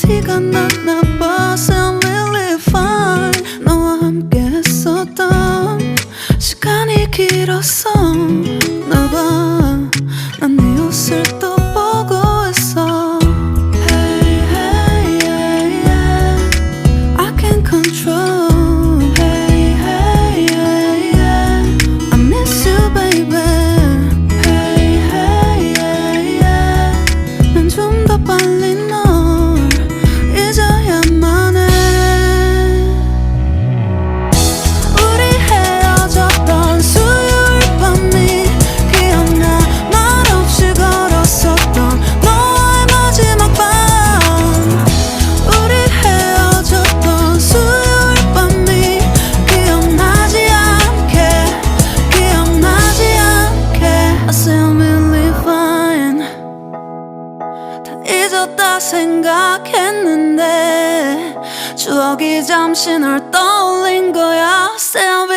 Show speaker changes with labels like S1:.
S1: 티가 났나 봐. I'm really fine. 너와 함께 했었던 시간이 길었어 나봐. 난 네 옷을 또 보고 있어. Hey, hey, yeah, yeah. I can't control. Hey, hey, yeah, yeah. I miss you, baby. Hey, hey, yeah, yeah. 난 좀 더 빨리 널 잊어야만 해. 우리 헤어졌던 수요일 밤이 기억나. 말없이 걸었었던 너와의 마지막 밤. 우리 헤어졌던 수요일 밤이 기억나지 않게, 기억나지 않게. I say I'm really fine. 다 잊었다 생각했는데 추억이 잠시 널 떠올린 거야. Say I'm